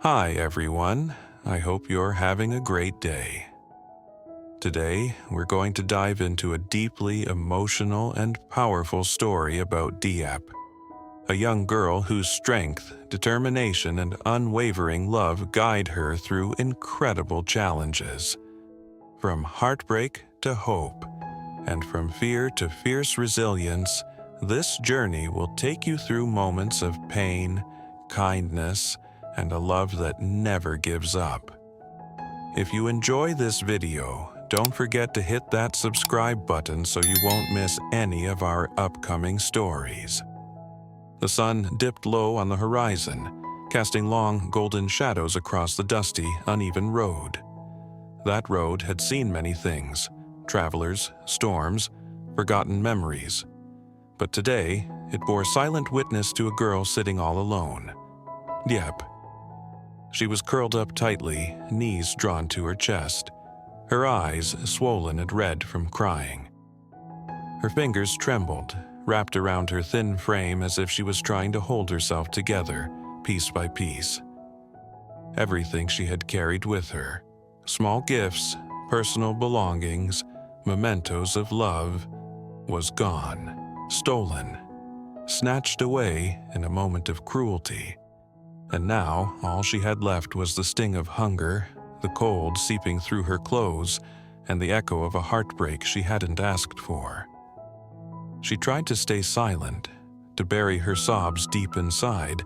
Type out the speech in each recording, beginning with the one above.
Hi everyone, I hope you're having a great day. Today, we're going to dive into a deeply emotional and powerful story about Diep, a young girl whose strength, determination, and unwavering love guide her through incredible challenges. From heartbreak to hope, and from fear to fierce resilience, this journey will take you through moments of pain, kindness, and a love that never gives up. If you enjoy this video, don't forget to hit that subscribe button so you won't miss any of our upcoming stories. The sun dipped low on the horizon, casting long golden shadows across the dusty, uneven road. That road had seen many things: travelers, storms, forgotten memories. But today, it bore silent witness to a girl sitting all alone. Diep. She was curled up tightly, knees drawn to her chest, her eyes swollen and red from crying. Her fingers trembled, wrapped around her thin frame as if she was trying to hold herself together, piece by piece. Everything she had carried with her, small gifts, personal belongings, mementos of love, was gone, stolen, snatched away in a moment of cruelty. And now, all she had left was the sting of hunger, the cold seeping through her clothes, and the echo of a heartbreak she hadn't asked for. She tried to stay silent, to bury her sobs deep inside,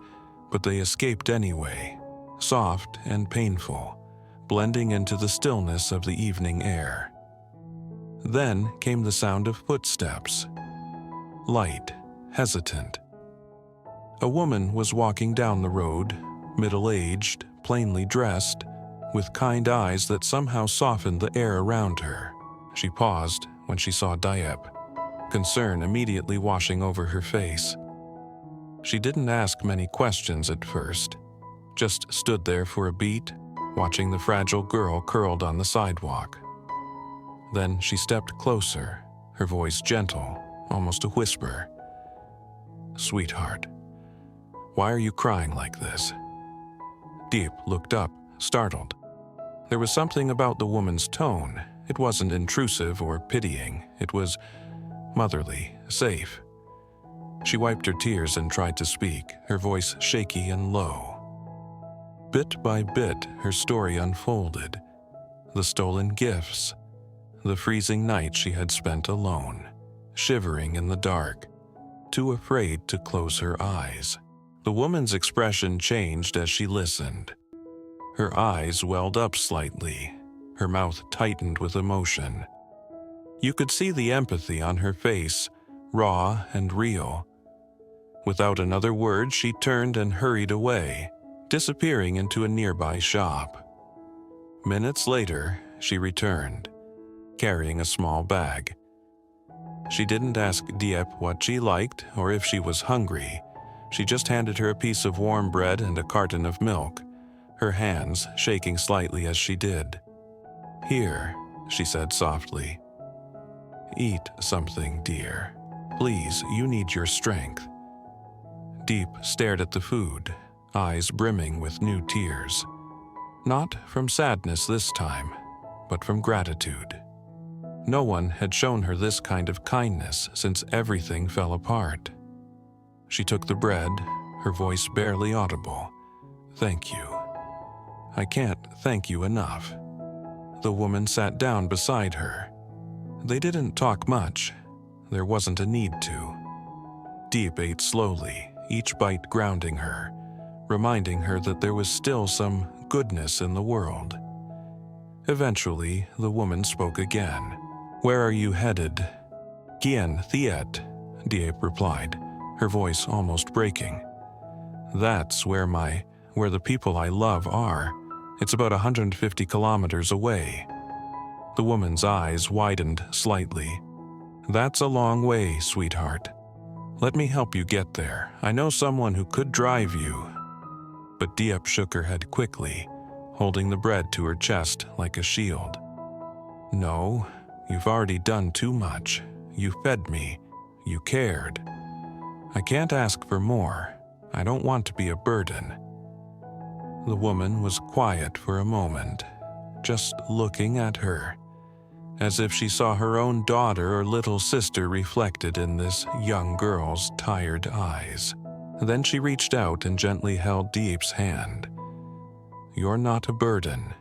but they escaped anyway, soft and painful, blending into the stillness of the evening air. Then came the sound of footsteps, light, hesitant. A woman was walking down the road, middle-aged, plainly dressed, with kind eyes that somehow softened the air around her. She paused when she saw Diep, concern immediately washing over her face. She didn't ask many questions at first, just stood there for a beat, watching the fragile girl curled on the sidewalk. Then she stepped closer, her voice gentle, almost a whisper. "Sweetheart, why are you crying like this?" Diep looked up, startled. There was something about the woman's tone. It wasn't intrusive or pitying. It was motherly, safe. She wiped her tears and tried to speak, her voice shaky and low. Bit by bit, her story unfolded. The stolen gifts, the freezing night she had spent alone, shivering in the dark, too afraid to close her eyes. The woman's expression changed as she listened. Her eyes welled up slightly, her mouth tightened with emotion. You could see the empathy on her face, raw and real. Without another word, she turned and hurried away, disappearing into a nearby shop. Minutes later, she returned, carrying a small bag. She didn't ask Diep what she liked or if she was hungry. She just handed her a piece of warm bread and a carton of milk, her hands shaking slightly as she did. "Here," she said softly. "Eat something, dear. Please, you need your strength." Diep stared at the food, eyes brimming with new tears. Not from sadness this time, but from gratitude. No one had shown her this kind of kindness since everything fell apart. She took the bread, her voice barely audible. "Thank you. I can't thank you enough." The woman sat down beside her. They didn't talk much. There wasn't a need to. Diep ate slowly, each bite grounding her, reminding her that there was still some goodness in the world. Eventually, the woman spoke again. "Where are you headed?" "Tu Diep," Diep replied, her voice almost breaking. "That's where the people I love are. It's about 150 kilometers away." The woman's eyes widened slightly. "That's a long way, sweetheart. Let me help you get there. I know someone who could drive you." But Diep shook her head quickly, holding the bread to her chest like a shield. "No, you've already done too much. You fed me. You cared. I can't ask for more. I don't want to be a burden." The woman was quiet for a moment, just looking at her, as if she saw her own daughter or little sister reflected in this young girl's tired eyes. Then she reached out and gently held Diep's hand. "You're not a burden.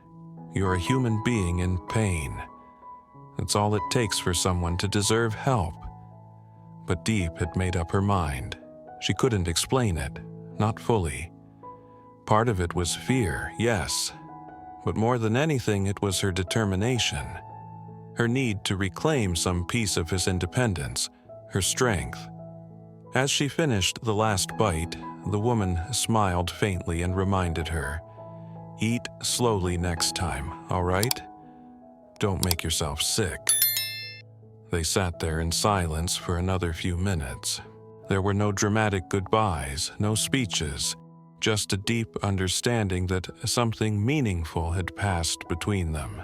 You're a human being in pain. It's all it takes for someone to deserve help." But Diep had made up her mind. She couldn't explain it, not fully. Part of it was fear, yes, but more than anything it was her determination, her need to reclaim some piece of his independence, her strength. As she finished the last bite, the woman smiled faintly and reminded her, "Eat slowly next time, all right? Don't make yourself sick." They sat there in silence for another few minutes. There were no dramatic goodbyes, no speeches, just a deep understanding that something meaningful had passed between them.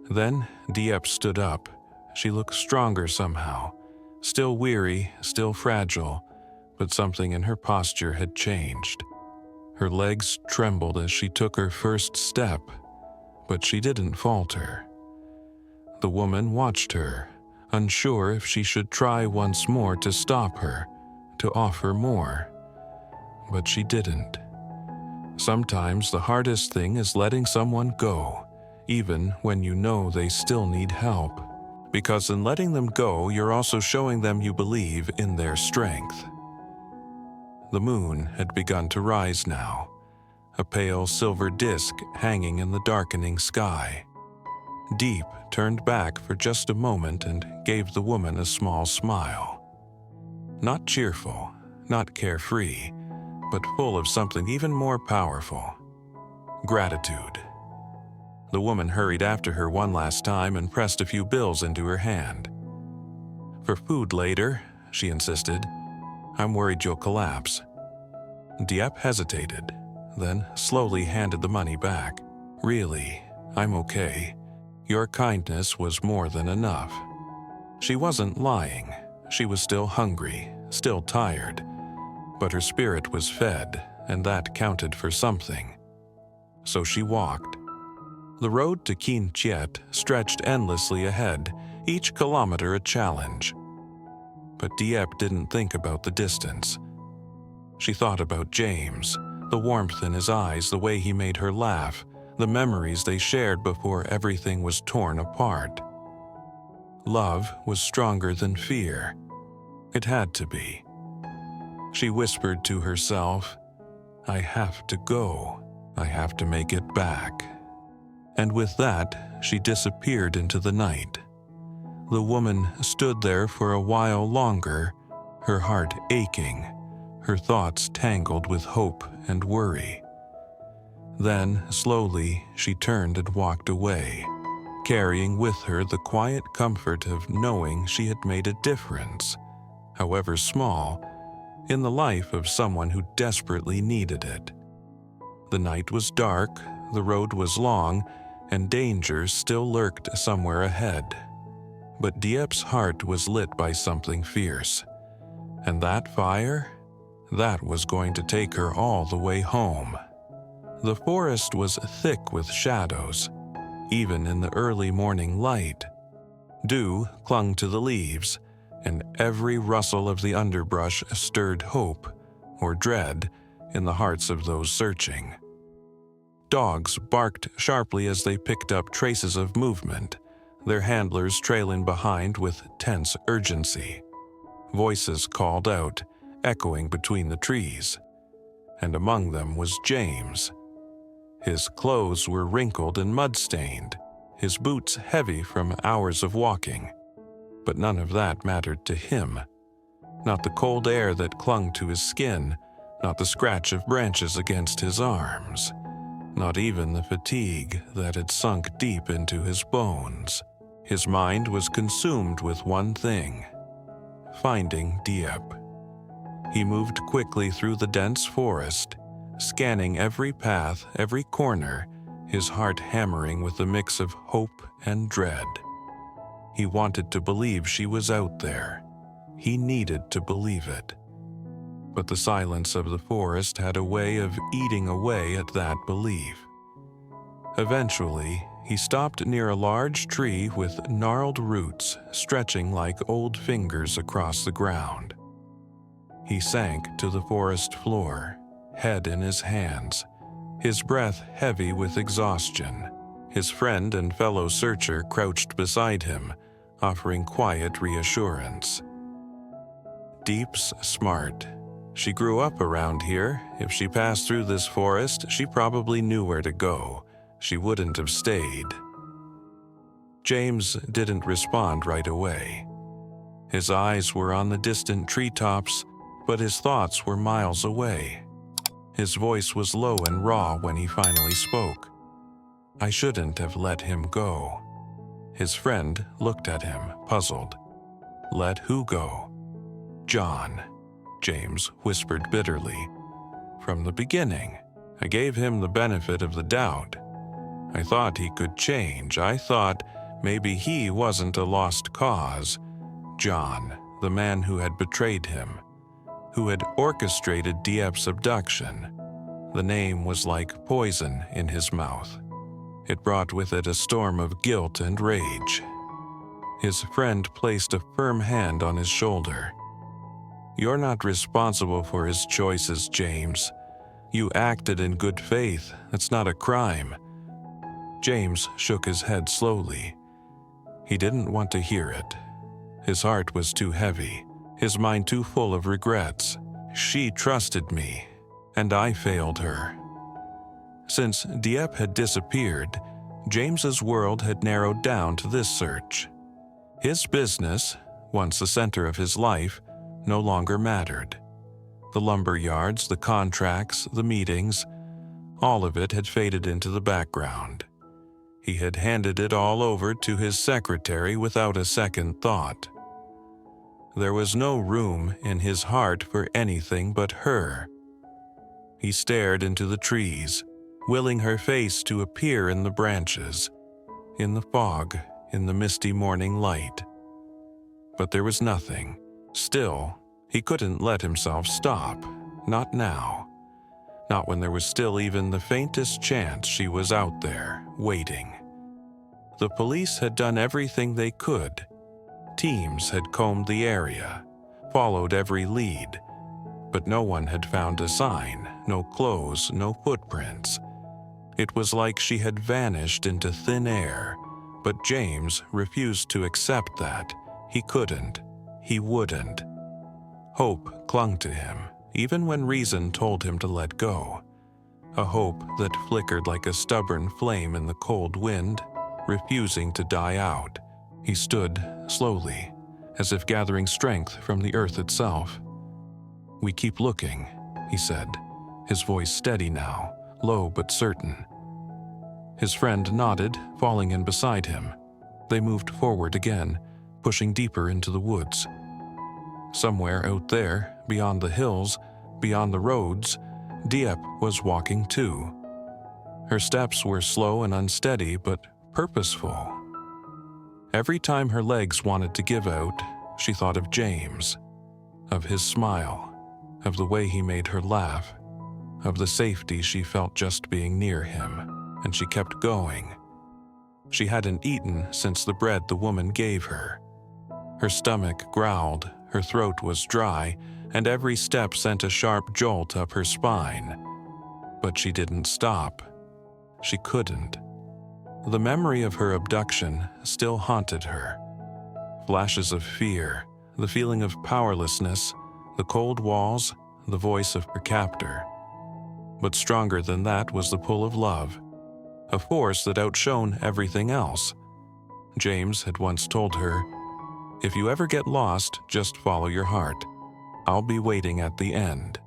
Then Diep stood up. She looked stronger somehow, still weary, still fragile, but something in her posture had changed. Her legs trembled as she took her first step, but she didn't falter. The woman watched her, unsure if she should try once more to stop her, to offer more. But she didn't. Sometimes the hardest thing is letting someone go, even when you know they still need help. Because in letting them go, you're also showing them you believe in their strength. The moon had begun to rise now, a pale silver disk hanging in the darkening sky. Diep turned back for just a moment and gave the woman a small smile. Not cheerful, not carefree, but full of something even more powerful: gratitude. The woman hurried after her one last time and pressed a few bills into her hand. "For food later," she insisted. "I'm worried you'll collapse." Diep hesitated, then slowly handed the money back. "Really, I'm okay. Your kindness was more than enough." She wasn't lying. She was still hungry, still tired, but her spirit was fed, and that counted for something. So she walked. The road to Tu Diep stretched endlessly ahead, each kilometer a challenge. But Diep didn't think about the distance. She thought about James, the warmth in his eyes, the way he made her laugh, the memories they shared before everything was torn apart. Love was stronger than fear. It had to be. She whispered to herself, "I have to go. I have to make it back." And with that, she disappeared into the night. The woman stood there for a while longer, her heart aching, her thoughts tangled with hope and worry. Then, slowly, she turned and walked away, carrying with her the quiet comfort of knowing she had made a difference, however small, in the life of someone who desperately needed it. The night was dark, the road was long, and danger still lurked somewhere ahead. But Diep's heart was lit by something fierce. And that fire? That was going to take her all the way home. The forest was thick with shadows, even in the early morning light. Dew clung to the leaves, and every rustle of the underbrush stirred hope or dread in the hearts of those searching. Dogs barked sharply as they picked up traces of movement, their handlers trailing behind with tense urgency. Voices called out, echoing between the trees, and among them was James. His clothes were wrinkled and mud-stained, his boots heavy from hours of walking. But none of that mattered to him. Not the cold air that clung to his skin, not the scratch of branches against his arms, not even the fatigue that had sunk deep into his bones. His mind was consumed with one thing: finding Diep. He moved quickly through the dense forest, scanning every path, every corner, his heart hammering with a mix of hope and dread. He wanted to believe she was out there. He needed to believe it. but the silence of the forest had a way of eating away at that belief. Eventually, he stopped near a large tree with gnarled roots stretching like old fingers across the ground. He sank to the forest floor, head in his hands, his breath heavy with exhaustion. His friend and fellow searcher crouched beside him, offering quiet reassurance. "Diep's smart. She grew up around here. If she passed through this forest, she probably knew where to go. She wouldn't have stayed." James didn't respond right away. His eyes were on the distant treetops, but his thoughts were miles away. His voice was low and raw when he finally spoke. "I shouldn't have let him go." His friend looked at him, puzzled. "Let who go?" "John," James whispered bitterly. "From the beginning, I gave him the benefit of the doubt. I thought he could change. I thought maybe he wasn't a lost cause. John, the man who had betrayed him, who had orchestrated Diep's abduction." The name was like poison in his mouth. It brought with it a storm of guilt and rage. His friend placed a firm hand on his shoulder. "You're not responsible for his choices, James. You acted in good faith. That's not a crime." James shook his head slowly. He didn't want to hear it. His heart was too heavy, his mind too full of regrets. "She trusted me, and I failed her." Since Diep had disappeared, James's world had narrowed down to this search. His business, once the center of his life, no longer mattered. The lumber yards, the contracts, the meetings, all of it had faded into the background. He had handed it all over to his secretary without a second thought. There was no room in his heart for anything but her. He stared into the trees, willing her face to appear in the branches, in the fog, in the misty morning light. But there was nothing. Still, he couldn't let himself stop. Not now. Not when there was still even the faintest chance she was out there, waiting. The police had done everything they could. Teams had combed the area, followed every lead, but no one had found a sign, no clothes, no footprints. It was like she had vanished into thin air, but James refused to accept that. He couldn't. He wouldn't. Hope clung to him, even when reason told him to let go. A hope that flickered like a stubborn flame in the cold wind, refusing to die out. He stood slowly, as if gathering strength from the earth itself. "We keep looking," he said, his voice steady now, low but certain. His friend nodded, falling in beside him. They moved forward again, pushing deeper into the woods. Somewhere out there, beyond the hills, beyond the roads, Diep was walking too. Her steps were slow and unsteady, but purposeful. Every time her legs wanted to give out, she thought of James, of his smile, of the way he made her laugh, of the safety she felt just being near him, and she kept going. She hadn't eaten since the bread the woman gave her. Her stomach growled, her throat was dry, and every step sent a sharp jolt up her spine. But she didn't stop. She couldn't. The memory of her abduction still haunted her. Flashes of fear, the feeling of powerlessness, the cold walls, the voice of her captor. But stronger than that was the pull of love, a force that outshone everything else. James had once told her, "If you ever get lost, just follow your heart. I'll be waiting at the end."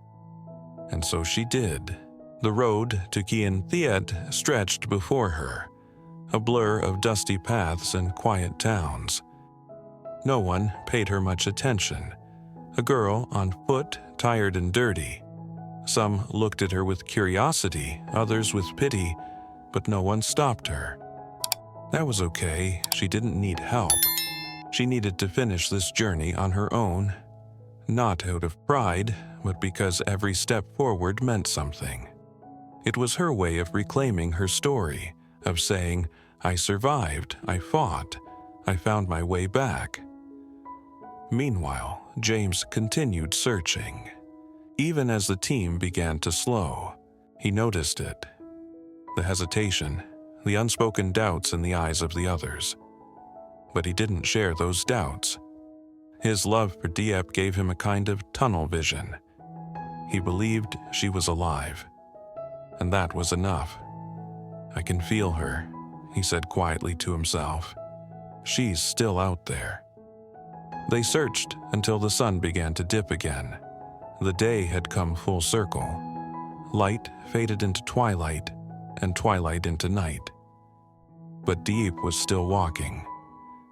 And so she did. The road to Tu Diep stretched before her, a blur of dusty paths and quiet towns. No one paid her much attention. A girl on foot, tired and dirty. Some looked at her with curiosity, others with pity, but no one stopped her. That was okay. She didn't need help. She needed to finish this journey on her own, not out of pride, but because every step forward meant something. It was her way of reclaiming her story, of saying, "I survived, I fought, I found my way back." Meanwhile, James continued searching. Even as the team began to slow, he noticed it. The hesitation, the unspoken doubts in the eyes of the others. But he didn't share those doubts. His love for Diep gave him a kind of tunnel vision. He believed she was alive, and that was enough. "I can feel her," he said quietly to himself. "She's still out there." They searched until the sun began to dip again. The day had come full circle. Light faded into twilight, and twilight into night. But Diep was still walking.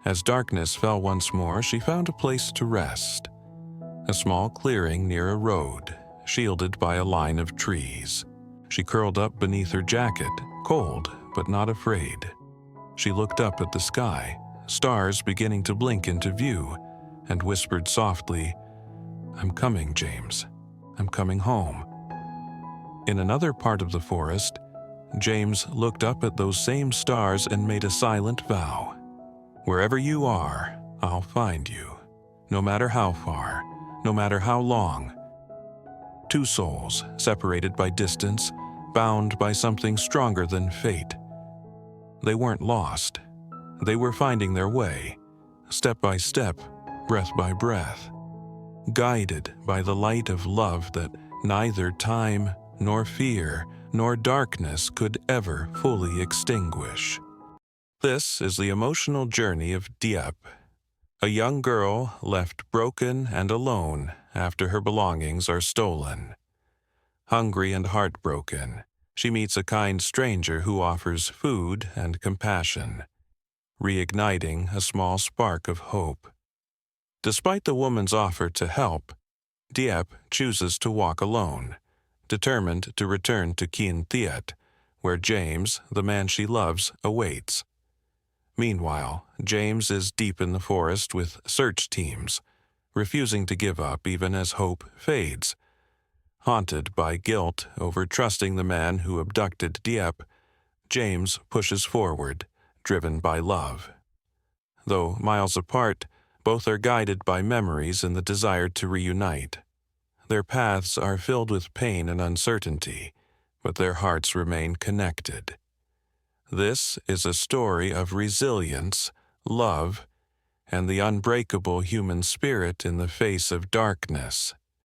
As darkness fell once more, she found a place to rest. A small clearing near a road, shielded by a line of trees. She curled up beneath her jacket, cold but not afraid. She looked up at the sky, stars beginning to blink into view, and whispered softly, "I'm coming, James. I'm coming home." In another part of the forest, James looked up at those same stars and made a silent vow. "Wherever you are, I'll find you, no matter how far, no matter how long." Two souls, separated by distance, bound by something stronger than fate. They weren't lost. They were finding their way, step by step, breath by breath, guided by the light of love that neither time, nor fear, nor darkness could ever fully extinguish. This is the emotional journey of Diep, a young girl left broken and alone after her belongings are stolen. Hungry and heartbroken, she meets a kind stranger who offers food and compassion, reigniting a small spark of hope. Despite the woman's offer to help, Diep chooses to walk alone, determined to return to Tu Diep, where James, the man she loves, awaits. Meanwhile, James is deep in the forest with search teams, refusing to give up even as hope fades. Haunted by guilt over trusting the man who abducted Diep, James pushes forward, driven by love. Though miles apart, both are guided by memories and the desire to reunite. Their paths are filled with pain and uncertainty, but their hearts remain connected. This is a story of resilience, love, and the unbreakable human spirit in the face of darkness.